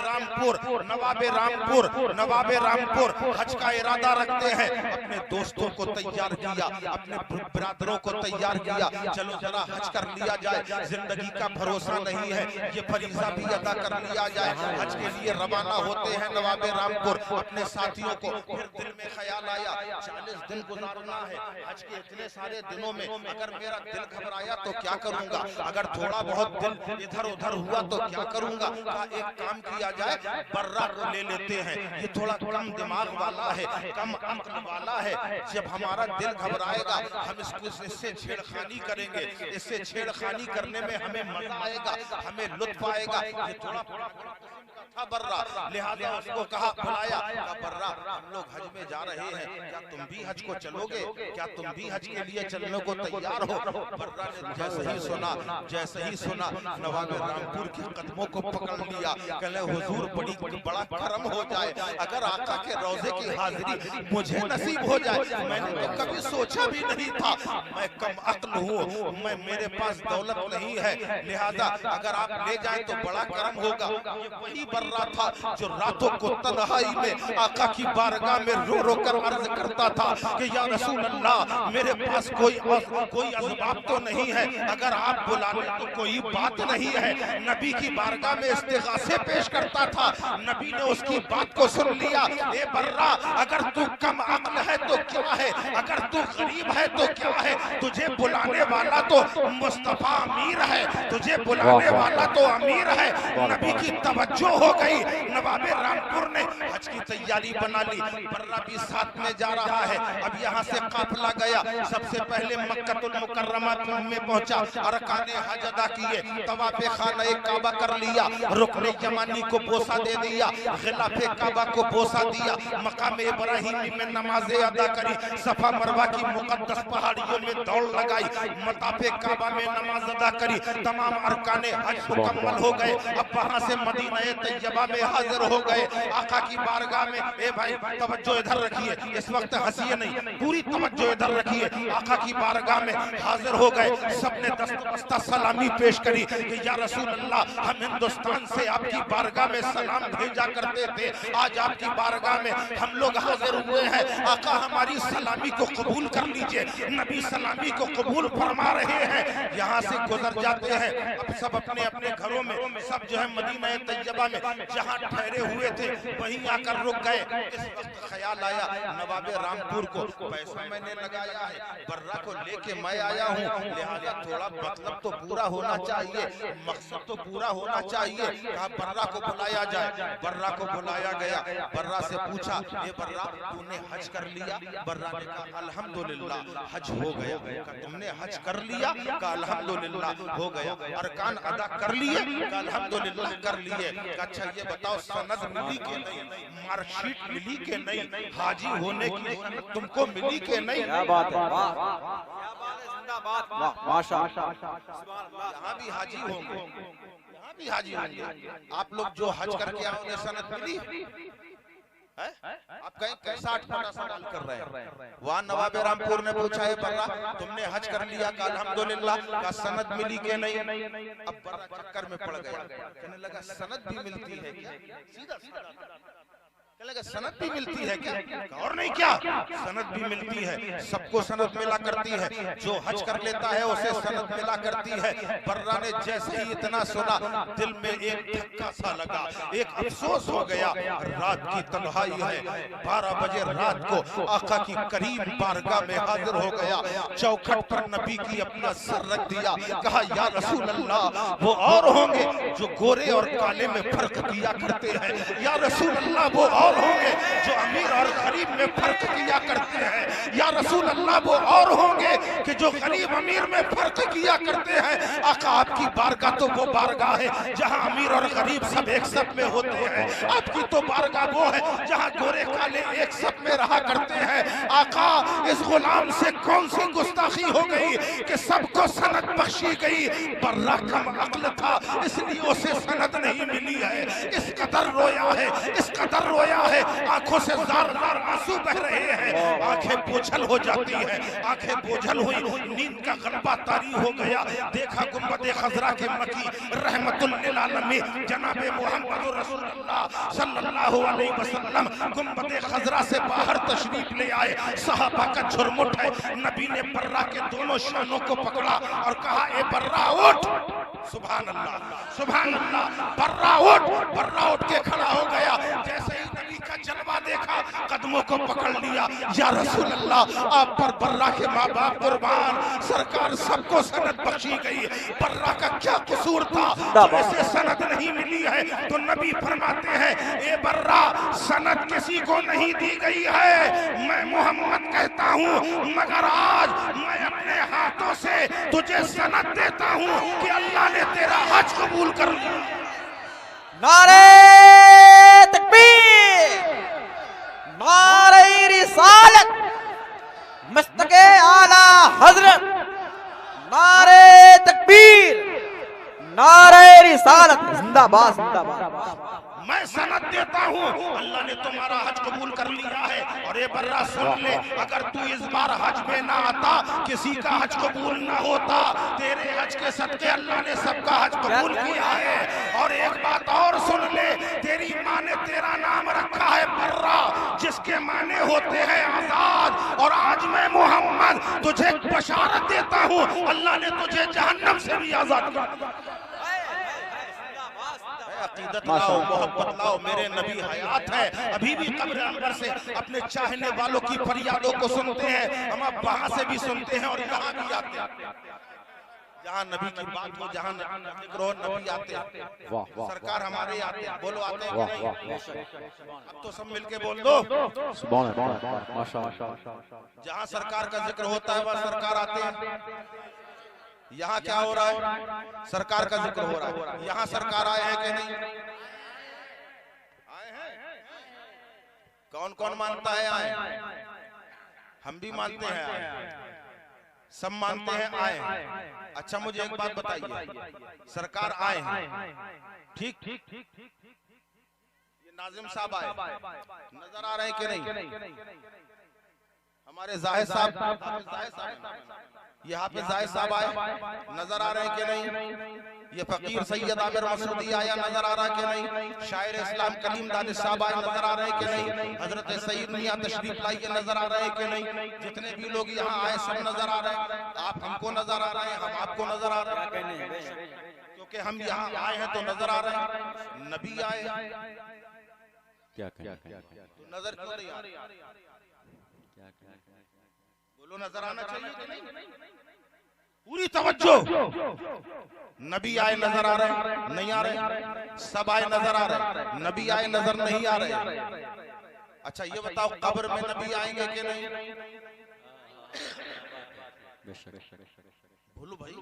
रामपुर हज का इरादा रखते हैं। अपने दोस्तों को तैयार किया, अपने ब्रादरों को तैयार किया, चलो जरा हज कर लिया जाए, जिंदगी का भरोसा नहीं है, ये फरीजा भी अदा कर लिया जाए। हज के लिए रवाना होते हैं नवाबे रामपुर अपने साथियों को। फिर दिल में ख्याल आया 40 दिन गुजारना है, हज के इतने सारे दिनों में अगर मेरा दिल घबराया तो क्या करूंगा, अगर थोड़ा बहुत दिल इधर उधर हुआ तो क्या करूंगा। एक काम किया जाए, बर्रा को ले लेते हैं, ये थोड़ा कम दिमाग वाला है, कम अक्ल वाला है। जब हमारा दिल घबराएगा हम इससे छेड़खानी करेंगे, इससे छेड़खानी करने में हमें मजा आएगा, हमें लुत्फ आएगा। ये थोड़ा था बर्रा, लिहाजा उसको कहा, बुलाया, बर्रा हम लोग हज में जा रहे हैं, क्या तुम भी हज को चलोगे, क्या तुम भी हज के लिए चलने को तैयार हो। बर्रा ने जैसे ही सुना नवाबे रामपुर के कदमों को पकड़ लिया। कहले हुजूर बड़ा करम हो जाए अगर आका के रोजे की हाजिरी मुझे नसीब हो जाए। मैंने तो कभी सोचा भी नहीं था, मैं कम अक्ल हूँ, मेरे पास दौलत नहीं है, लिहाजा अगर आप ले जाए तो बड़ा करम होगा। वही बर्रा था जो रातों को तन्हाई में आका की बारगाह में रो रो कर अर्ज करता था कि या रसूल अल्लाह, मेरे पास कोई असबाब तो नहीं है, अगर आप बुला लें तो कोई बात नहीं है। नबी की बारगाह में इस्तिगासे पेश करता था। नबी ने उसकी बात को सुन लिया। ए बर्रा, अगर तू कम अक्ल है तो क्या है, अगर तू गरीब है तो क्या है, तुझे बुलाने वाला तो मुस्तफा अमीर है, तुझे बुलाने वाला तो अमीर है। नबी की तवज्जो हो गई। नवाबे रामपुर ने हज की तैयारी बना ली। बर्रा भी साथ में जा रहा है। अब यहाँ से काफिला गया, सबसे पहले मक्कतुल मुकर्रमा में पहुंचा, अरकाने हज अदा किए, तवाफ़े खाने काबा कर लिया, रुकने यमानी को बोसा दे दिया, खिलाफे काबा को बोसा दिया, मकाम इब्राहिमी में नमाजें अदा करी, सफा मरवा की मुकद्दस पहाड़ियों में दौड़ लगाई, मताफे काबा में नमाज अदा करी, तमाम अरकाने हज मुकम्मल हो गए। अब वहां से मदीना तैयबा में हाजिर हो गए, आका की बारगाह में। ए भाई तवज्जो इधर रखिए, इस वक्त हंसिए नहीं, पूरी तवज्जो इधर रखिए। आका की बारगाह में हाजिर हो गए, सबने दस्ता सलामी पेश करी कि या रसूल अल्लाह, हम हिंदुस्तान से आपकी बारगाह में सलाम भेजा करते थे, आज आपकी बारगाह में हम लोग हाजिर हुए हैं, आका हमारी सलामी को कबूल कर लीजिए। नबी सलामी को कबूल फरमा रहे हैं, यहाँ से गुजर जाते हैं। अब सब अपने अपने घरों में, सब जो है मदीना तैयबा में जहाँ ठहरे हुए थे वहीं आकर रुक गए। इस वक्त ख्याल आया नवाबे रामपुर को, पैसा मैंने लगाया है, बर्रा को लेके मैं आया हूँ, लिहाजा थोड़ा मतलब तो पूरा होना चाहिए, मकसद तो पूरा होना चाहिए। कहा बर्रा को बुलाया जाए। बर्रा को बुलाया गया। बर्रा से पूछा, ये बर्रा तूने हज कर लिया? बर्रा ने कहा अल्हम्दुलिल्लाह हज हो गया। तुमने हज कर लिया? कहा अल्हम्दुलिल्लाह हो गया। अरकान अदा कर लिए? कहा अल्हम्दुलिल्लाह कर लिए। अच्छा ये बताओ सनद मिली के नहीं, मार्कशीट मिली के नहीं, हाजी होने की सनद तुमको मिली के नहीं? क्या बात है, यहाँ भी हाजी होंगे, यहाँ भी हाजी होंगे। आप लोग जो हज करके आओ उन्हें सनद मिली? आप कहीं कैसा अटपटा सवाल कर रहे हैं। वहाँ नवाबे रामपुर ने पूछा है बर्रा तुमने हज कर लिया? का अल्हम्दुलिल्लाह। का सनद मिली के नहीं? अब बर्रा चक्कर में पड़ गया, कहने लगा सनद भी मिलती है क्या? सीधा कहने लगा सनद भी मिलती है क्या? और नहीं क्या, सनद भी मिलती है, सबको सनद मिला करती है, जो हज कर लेता है उसे सनद मिला करती है। बर्रा ने जैसे ही इतना सुना दिल में एक धक्का सा लगा, एक अफसोस हो गया। रात की तन्हाई है, 12 बजे रात को आका की करीब बारगाह में हाजिर हो गया, चौखट पर नबी की अपना सर रख दिया, कहा या रसूल अल्लाह, वो और होंगे जो गोरे और काले में फर्क किया करते हैं, या रसूल अल्लाह वो और होंगे जो अमीर और गरीब में फर्क किया करते हैं, या रसूल अल्लाह वो और होंगे कि जो गरीब अमीर में फर्क किया करते हैं। आका आपकी बारगाह तो वो बारगाह है जहां अमीर और गरीब सब एक सब में होते हैं। आपकी तो बारगाह वो है जहां गोरे काले एक सब में रहा करते हैं। आका इस गुलाम से कौन सी गुस्ताखी हो गई कि सबको सनद बख्शी गई। बर्रा कम अक्ल था इसलिए उसे सनद नहीं मिली है। इस कदर रोया है, इस कदर रोया है, आंखों से जार जार आंसू बह रहे हैं। आंखें बोझल हो जाती है, आंखें बोझल हुई, नींद का गलबा तारी हो गया। देखा गुंबद खजरा के मकी रहमतुल लिल आलमीन जनाबे मोहम्मद रसूलुल्लाह सल्लल्लाहु अलैहि वसल्लम गुंबद खजरा से बाहर तशरीफ ले आए। सहाबा का झुरमुट है। नबी ने बर्रा के दोनों शानों को पकड़ा और कहा, ए बर्रा उठ। सुभान अल्लाह, सुभान अल्लाह। बर्रा उठ, बर्रा उठ के खड़ा हो गया। जैसे ही नबी का जलवा देखा कदमों को पकड़ लिया। या रसूल अल्लाह, आप पर बर्रा के माँ बाप कुर्बान, सरकार सबको सनद बख्शी गई। बर्रा का क्या कसूर था जो इसे सनद नहीं मिली है? तो नबी फरमाते हैं, ए बर्रा, सनद किसी को नहीं दी गई है, मैं मोहम्मद कहता हूँ, मगर आज मैं अपने हाथों से तुझे सनद देता हूँ कि अल्लाह ने तेरा हज कबूल कर लिया। नारे तकबीर, नारे रिसालत, मस्तके आला हजरत, नारे तकबीर, नारे रिसालत, जिंदाबाद जिंदाबाद। मैं सनद देता हूँ, अल्लाह ने तुम्हारा हज कबूल कर लिया है। और ये बर्रा सुन ले, अगर तू इस बार हज में ना आता, किसी का हज कबूल ना होता। तेरे हज के सदके अल्लाह ने सबका हज कबूल किया है। और एक बात और सुन ले, तेरी माँ ने तेरा नाम रखा है बर्रा, जिसके माने होते हैं आजाद। और आज मैं मोहम्मद तुझे बशारत देता हूँ, अल्लाह ने तुझे जहन्नम से भी आजाद कर दिया। अकीदत लाओ, मोहब्बत लाओ, मेरे नबी हयात है, अभी भी कब्र अंबर से अपने चाहने वालों की फरियादों को सुनते हैं। हम अब वहां से भी सुनते हैं और यहाँ भी आते हैं। जहाँ नबी की बात हो, जहाँ जिक्र हो, नबी आते हैं। सरकार हमारे आते हैं। बोलो आते हैं कि नहीं? अब तो सब मिलके बोल दो। जहाँ सरकार का जिक्र होता है वहाँ सरकार आते हैं। यहाँ क्या हो रहा है? सरकार का जिक्र हो रहा है। यहाँ सरकार आए हैं कि नहीं? आए हैं। कौन कौन मानता है आए? हम भी मानते हैं आए, सब मानते हैं आए। अच्छा मुझे एक बात बताइए, सरकार आए हैं, ठीक? ये नाजिम साहब आए, नजर आ रहे हैं कि नहीं? हमारे जाहिद साहब, ये हाफिज जाहिद साहब आए, नजर आ रहे हैं कि नहीं? ये फकीर सैयद आमिर मसूदी आया, नजर आ रहा है कि नहीं? शायर इस्लाम कलीम दानिश साहब आए, नजर आ रहे हैं कि नहीं? हजरत सईद मियां तशरीफ लाइए, नजर आ रहे हैं कि नहीं? जितने भी लोग यहाँ आए सब नजर आ रहे हैं। आप हमको नजर आ रहे हैं, हम आपको नजर आ रहे हैं, क्योंकि हम यहाँ आए हैं तो नजर आ रहे हैं। नबी आए, क्या तो नजर क्यों नहीं आ रही? बोलो, नजर आना चाहिए कि नहीं? पूरी तवज्जो। नबी आए, नजर आ रहे नहीं आ रहे? सब आए, नजर आ रहे? नबी आए, नजर नहीं आ रहे? अच्छा ये बताओ, कब्र में नबी आएंगे कि नहीं? बोलो भाई,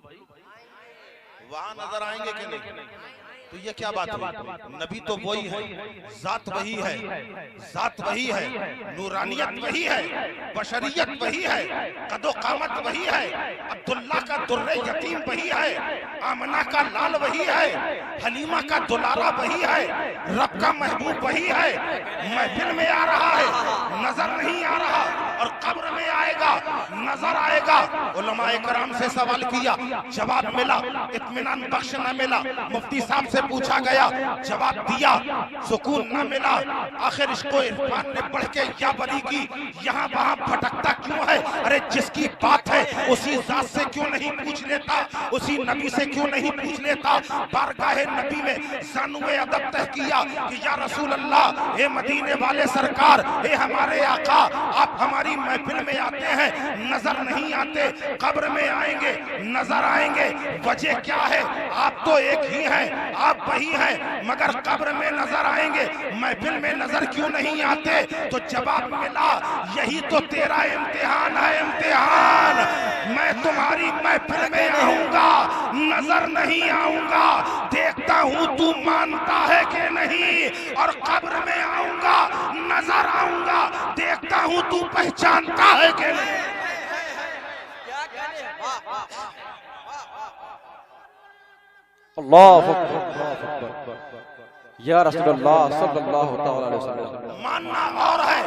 वहां नजर आएंगे कि नहीं? तो ये क्या बात हुई? नबी तो वही है, जात वही है, जात वही है, नूरानियत वही है, बशरियत वही है, कदो कामत वही है, अब्दुल्ला का दुर्रे यतीम वही है, आमना का लाल वही है, हलीमा का दुलारा वही है, रब का महबूब वही है। महफिल में आ रहा है, नजर नहीं आ रहा, और कब्र में आएगा, नजर आएगा। उलमाए कराम से सवाल किया, जवाब मिला, इत्मीनान बख्श न मिला। मुफ्ती साहब से पूछा गया, जवाब दिया, सुकून न मिला। आखिर इसको इरफान ने बढ़ के या बली की, यहाँ वहाँ भटकता क्यों है? अरे जिसकी बात है उसी जात से क्यों नहीं पूछ लेता? उसी नबी से क्यों नहीं पूछ लेता? बारगाहे नबी में ज़ानुए अदब तह किया कि या रसूल अल्लाह, हे मदीने वाले सरकार, हे हमारे आका, आप हमारी हमारी महफिल में आते हैं नजर नहीं आते, कब्र में आएंगे नजर आएंगे। वजह क्या है? आप तो एक ही हैं, आप वही हैं, मगर कब्र में नजर आएंगे, महफिल में नजर क्यों नहीं आते? तो जवाब मिला, यही तो तेरा इम्तिहान है, इम्तिहान। मैं तुम्हारी महफिल में आऊंगा, नजर नहीं आऊंगा, देखता हूं तू मानता है कि नहीं, और कब्र में आऊंगा, नजर आऊंगा, देखता हूं तू पहचानता है कि नहीं। अल्लाह अकबर या रसूलुल्लाह सल्लल्लाहु अलैहि वसल्लम। मानना और है,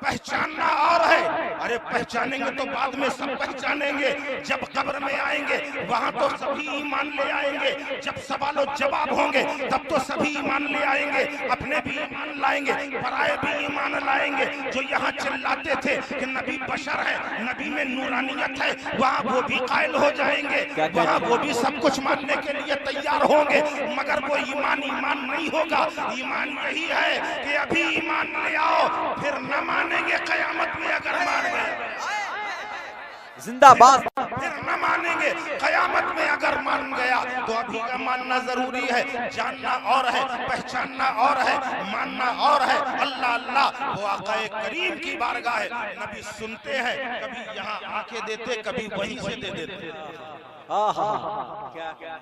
पहचानना और है। अरे पहचानेंगे तो बाद में सब पहचानेंगे, जब कब्र में आएंगे वहां तो सभी ईमान ले आएंगे, जब सवाल और जवाब होंगे तब तो सभी ईमान ले आएंगे, अपने भी ईमान लाएंगे, पराए भी ईमान लाएंगे। जो यहाँ चिल्लाते थे कि नबी बशर है, नबी में नूरानियत है, वहाँ वो भी कायल हो जाएंगे, वहाँ वो भी सब कुछ मानने के लिए तैयार होंगे, मगर वो ईमान ईमान नहीं होगा। ईमान यही है कि अभी ईमान ले आओ, फिर न मानेंगे कयामत में अगर मान गए, जिंदाबाद, फिर न मानेंगे कयामत में अगर मान गया। तो अभी का मानना जरूरी है, जानना और है, पहचानना और है, मानना और है। अल्लाह अल्लाह वो आकाए करीम की बारगाह है। नबी सुनते हैं, कभी यहाँ आके देते, कभी वहीं से दे देते,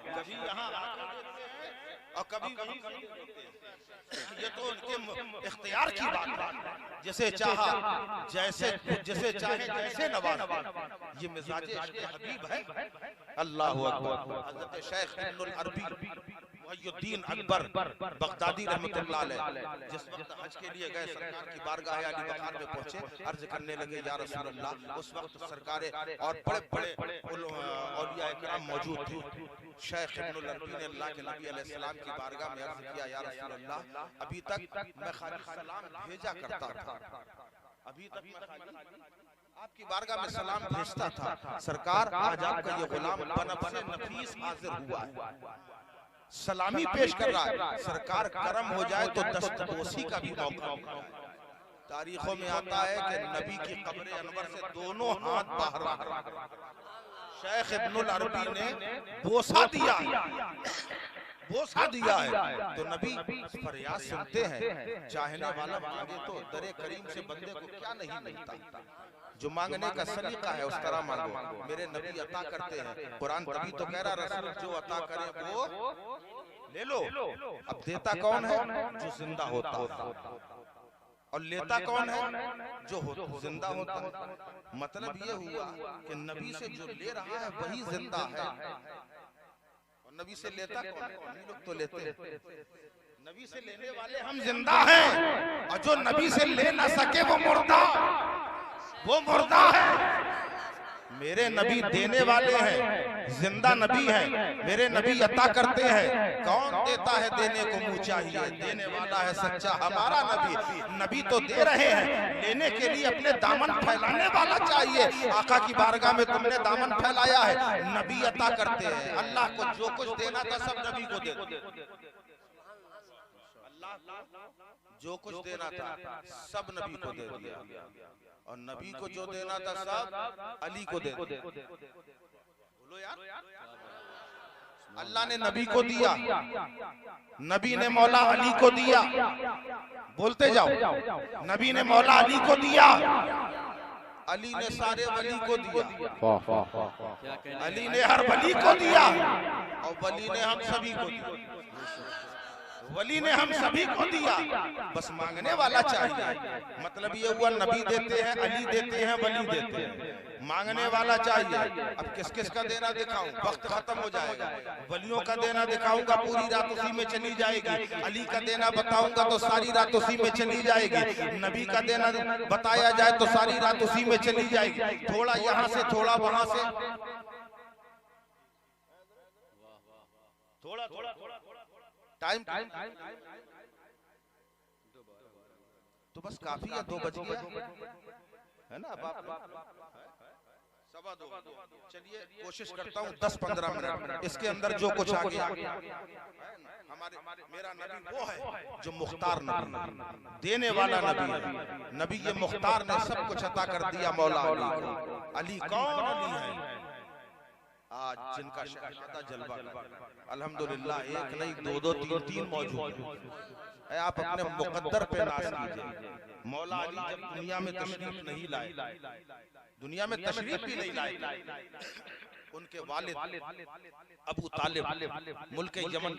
कभी यहाँ और कभी वहीं से देते। ये तो उनके इख्तियार की बात है, जैसे चाहा जैसे जैसे चाहे जैसे नवाज, ये मिजाज इश्क़ हबीब है। अल्लाहु अकबर। हज़रत शेख इब्नुल अरबी मुहय्यिद्दीन अकबर बगदादी रहमतुल्लाह अलैह जिस वक्त हज के लिए गए, सरकार की बारगाह अली बखार में पहुंचे, अर्ज करने लगे या रसूल अल्लाह। उस वक्त सरकारें और बड़े बड़े औलिया इकराम मौजूद थे। शेख इब्नुल अरबी ने अल्लाह के नबी अलैहिस्सलाम की बारगाह में अर्ज किया, या रसूल अल्लाह, अभी तक मैं खाली सलाम भेजा करता था, अभी तक मैं खाली आपकी बारगाह में सलाम भेजता था। सरकार आज आपका ये गुलाम बनफ़से नफीस हाजिर हुआ है, सलामी पेश कर रहा है। सरकार करम हो जाए तो दस्तबोसी का भी मौका मिलता है। तारीखों में आता है कि नबी की कब्र अनवर से दोनों हाथ बाहर रहा, शेख इब्नुल अरबी ने बोसा दिया, बोसा दिया है। तो नबी फरियाद सुनते हैं, चाहने वाला मांगे तो दरे करीम से बंदे को क्या नहीं मिलता। जो मांगने का सलीका है उस तरह मांगो, मेरे नबी अता करते हैं। कुरान तभी तो कह रहा, रसूल जो अता करे वो ले लो। अब देता कौन है? जो जिंदा होता है, और लेता कौन है? जो जिंदा होता है। मतलब ये हुआ कि नबी से जो ले रहा है वही जिंदा है, और नबी से लेता कौन है? हम लोग तो लेते, नबी से लेने वाले हम जिंदा हैं, और जो नबी से ले ना सके वो मुर्दा, वो मुर्दा है। मेरे नबी देने वाले हैं, जिंदा नबी हैं, मेरे नबी अता करते हैं। कौन देता है? देने को मुंह चाहिए, देने वाला है सच्चा हमारा नबी। नबी तो दे रहे हैं, लेने के लिए अपने दामन फैलाने वाला चाहिए। आका की बारगाह में तुमने दामन फैलाया है, नबी अता करते हैं। अल्लाह को जो कुछ देना था सब नबी को दे दिया, जो कुछ देना था सब नबी को दे दिया, और नबी को जो देना था सब अली को दे दिया। बोलो यार, अल्लाह ने नबी को दिया, नबी ने मौला अली को दिया। बोलते जाओ, नबी ने मौला अली को दिया, अली ने सारे वली को दिया, अली ने हर वली को दिया, और वली ने हम सभी को दिया, वली ने हम सभी को दिया। बस मांगने वाला चाहिए। मतलब ये हुआ, नबी देते हैं, अली देते हैं, वली देते हैं, मांगने वाला चाहिए। अब किस किस का देना दिखाऊं? वक्त खत्म हो जाएगा। वलियों का देना दिखाऊंगा, पूरी रात उसी में चली जाएगी। अली का देना बताऊंगा तो सारी रात उसी में चली जाएगी। नबी का देना बताया जाए तो सारी रात उसी में चली जाएगी। थोड़ा यहाँ से, थोड़ा वहां से, थोड़ा थोड़ा टाइम तो बस काफी है। 2 बज गया है ना। अब आप चलिए कोशिश करता हूँ 10-15 मिनट इसके अंदर जो कुछ आ गया हमारे मेरा नबी वो है जो मुख्तार नबी देने वाला नबी नबी ये मुख्तार ने सब कुछ अता कर दिया मौला अली कौन अली है आज जिनका शहजादा जलवा अल्हम्दुलिल्लाह एक नहीं दो तीन तीन मौजूद है। आप अपने मुकद्दर पे नाज़ कीजिए। मौला अली जब दुनिया में तशरीफ नहीं लाए दुनिया में तशरीफ भी नहीं लाए उनके वालिद अबू तालिब मुल्क यमन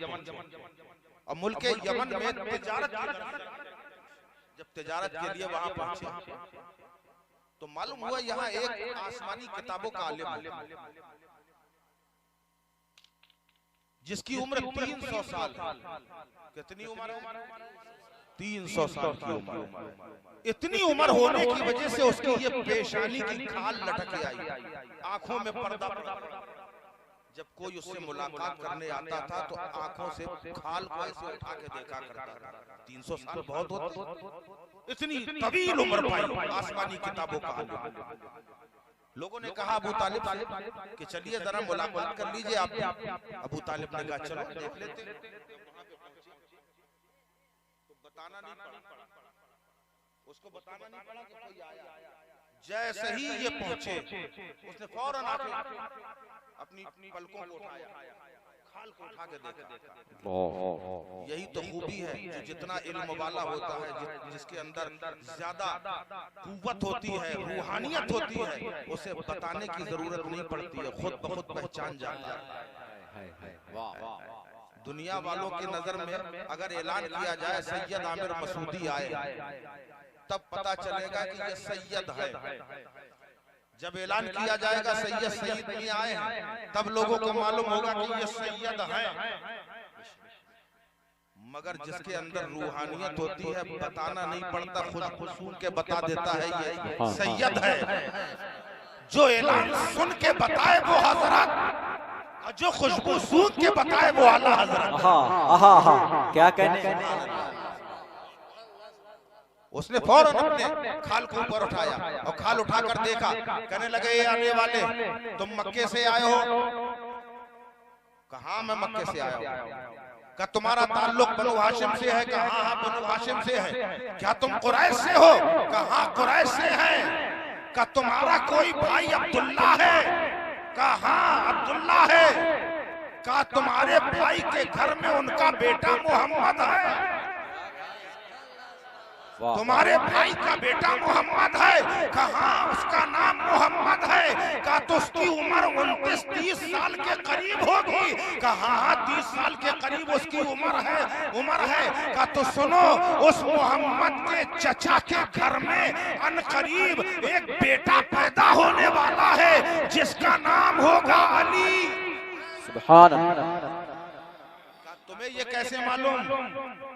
और मुल्क यमन में तिजारत जब तिजारत के लिए वहां पहुंचे तो मालूम हुआ यहाँ एक आसमानी किताबों का आलिम जिसकी उम्र 300 साल कितनी उम्र है 300 साल की उम्र इतनी उम्र होने की वजह से उसकी ये पेशानी की खाल लटक आई आंखों में पर्दा जब कोई उससे मुलाकात करने आता था तो आंखों से खाल को ऐसे उठा के देखा करता था 300 साल बहुत होते इतनी तवील उम्र पाई आसमानी किताबों का लोगों ने कहा अबू तालिब कि चलिए जरा मुलाकात कर लीजिए आप अबू तालिब ने कहा चलो देख लेते तो बताना नहीं पड़ा उसको बताना नहीं पड़ा कि कोई आया जैसे ही ये पहुंचे उसने फौरन आके अपनी पलकों को उठाया खाल को उठा के देखा यही तो खूबी है जो जितना इल्म वाला होता है जिसके अंदर ज्यादा कुव्वत होती है रूहानियत होती है उसे बताने की जरूरत नहीं पड़ती है खुद ब खुद पहचान जाता है। दुनिया वालों की नजर में अगर ऐलान किया जाए सैयद आमिर मसूदी आए तब पता चलेगा कि ये सैयद है। जब ऐलान किया जाएगा सैयद नहीं आए हैं तब लोगों को मालूम होगा कि ये सैयद है। मगर जिसके अंदर रूहानियत होती है बताना नहीं पड़ता खुद सुन के बता देता है ये सैयद है। जो ऐलान सुन के बताए वो हजरत और जो खुशबू सूंघ के बताए वो आला हजरत। क्या कहने उसने फौरन अपने खाल को ऊपर उठाया और खाल उठाकर देखा कहने लगे ये आने वाले तुम मक्के से आए हो कहा मैं मक्के से आया हूँ क्या तुम्हारा ताल्लुक बनु हाशिम से है कहा हाँ बनु हाशिम से है। क्या तुम कुरैश से हो कहा कुरैश से है। क्या तुम्हारा कोई भाई अब्दुल्ला है कहा अब्दुल्ला है। क्या तुम्हारे भाई के घर में उनका बेटा मोहम्मद है तुम्हारे भाई का बेटा मोहम्मद है कहा उसका नाम मोहम्मद है। कहा तो उसकी उम्र 29-30 साल के करीब होगी कहा 30 साल के करीब उसकी उम्र है। कहा तो सुनो उस मोहम्मद के चचा के घर में अनकरीब एक बेटा पैदा होने वाला है जिसका नाम होगा अली। सुभान अल्लाह। तुम्हें ये कैसे मालूम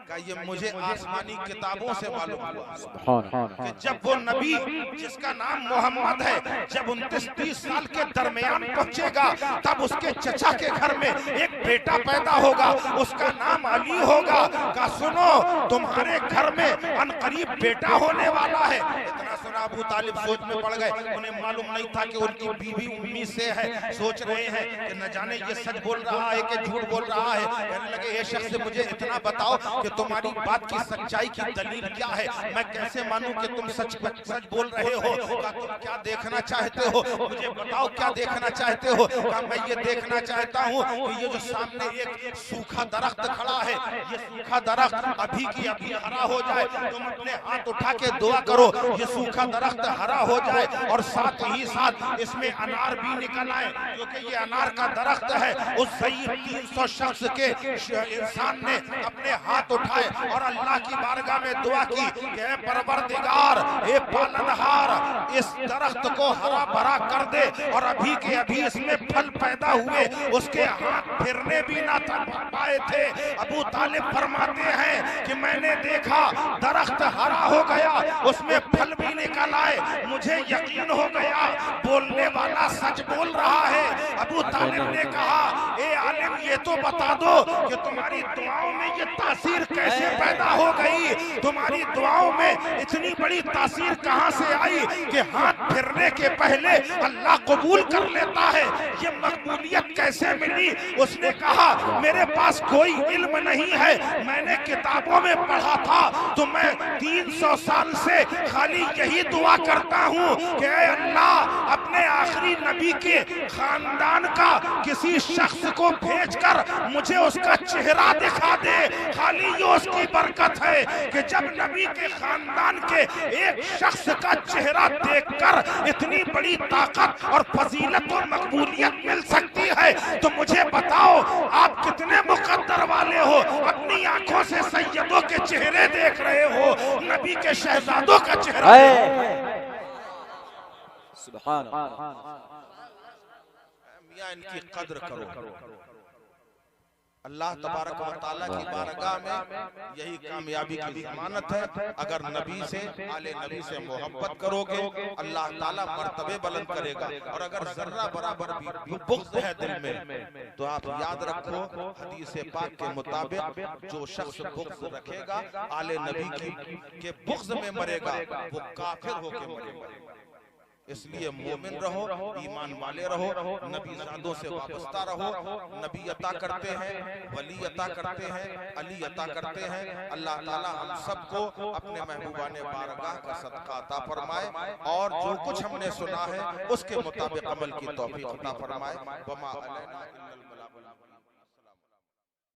का ये मुझे आसमानी किताबों से मालूम हुआ कि जब वो नबी जिसका नाम मोहम्मद है जब 29-30 साल के दरमियान पहुंचेगा तब उसके चचा के घर में एक बेटा पैदा होगा उसका नाम अली होगा। का सुनो तुम्हारे घर में अनकरीब बेटा होने वाला है। इतना सुना अबू तालिब सोच में पड़ गए। उन्हें मालूम नहीं था कि उनकी बीवी उम्मी से है। सोच रहे हैं कि न जाने ये सच बोल रहा है कि झूठ बोल रहा है। कहने लगे ये शख्स मुझे इतना बताओ कि तुम्हारी बात की सच्चाई की दलील क्या है। मैं कैसे मानूं कि तुम सच बोल रहे हो। तुम क्या देखना चाहते हो मुझे बताओ क्या देखना चाहते हो। मैं ये देखना चाहता हूँ कि ये जो सामने एक सूखा दरख्त खड़ा है ये सूखा दरख्त अभी की अभी हरा हो जाए। तुम अपने हाथ उठा के दुआ करो ये सूखा दरख्त हरा हो जाए और साथ ही साथ इसमें अनार भी निकल आए क्योंकि ये अनार का दरख्त है। उस 300 शख्स के इंसान ने अपने हाथ उठाए और अल्लाह की बारगाह में दुआ की कि ऐ परवरदिगार ए पालनहार इस दरख्त को हरा भरा कर दे और अभी के अभी इसमें फल पैदा हुए उसके हाथ फिरने भी ना पाए थे। अबू तालिब फरमाते हैं कि मैंने देखा दरख्त हरा हो गया उसमें फल भी निकल आए। मुझे यकीन हो गया बोलने वाला सच बोल रहा है। अबू तालिब ने कहा ए आलिम ये ये तो बता दो कि तुम्हारी दुआओं में ये तासीर कैसे पैदा हो गई, तुम्हारी दुआओं में इतनी बड़ी तासीर कहां से आई कि हाथ फिरने के पहले अल्लाह कबूल कर लेता है, ये मकबूलियत कैसे मिली? उसने कहा मेरे पास कोई इल्म नहीं है, मैंने किताबों में पढ़ा था, तो मैं 300 साल से खाली यही दुआ करता हूँ कि ऐ अल्लाह अपने आखिरी नबी के खानदान का किसी शख्स को भेजकर मुझे उसका चेहरा दिखा दे। खाली ये उसकी बरकत है कि जब नबी के खानदान के एक शख्स का चेहरा देखकर इतनी बड़ी ताकत और फजीलत और मकबूलियत मिल सकती है, तो मुझे बताओ आप कितने मुकद्दर वाले हो, अपनी आंखों से सैयदों के चेहरे देख रहे हो, नबी के शहजादों का चेहरा। सुभान मियां इनकी कद्र करो। अल्लाह तबारक व तआला की बारगाह में यही कामयाबी की जमानत है। अगर नबी से आले नबी से मोहब्बत करोगे अल्लाह ताला मर्तबे बुलंद करेगा, और अगर जर्रा बराबर भी बुग़्ज़ है दिल में तो आप याद रखो हदीस पाक के मुताबिक जो शख्स बुग़्ज़ रखेगा आले नबी के बुग़्ज़ में मरेगा, वो काफिर होके मरेगा। इसलिए मोमिन रहो, ईमान वाले रहो, नबी ज़ादों से वाबस्ता रहो। नबी अता करते हैं, वली अता करते हैं, अली अता करते हैं। अल्लाह ताला हम सबको अपने महबूबाने बारगाह का सदका अता फरमाए, और जो कुछ हमने सुना है उसके मुताबिक अमल की तौफीक अता फरमाए। वमा अलैना इल्लल बलागुल।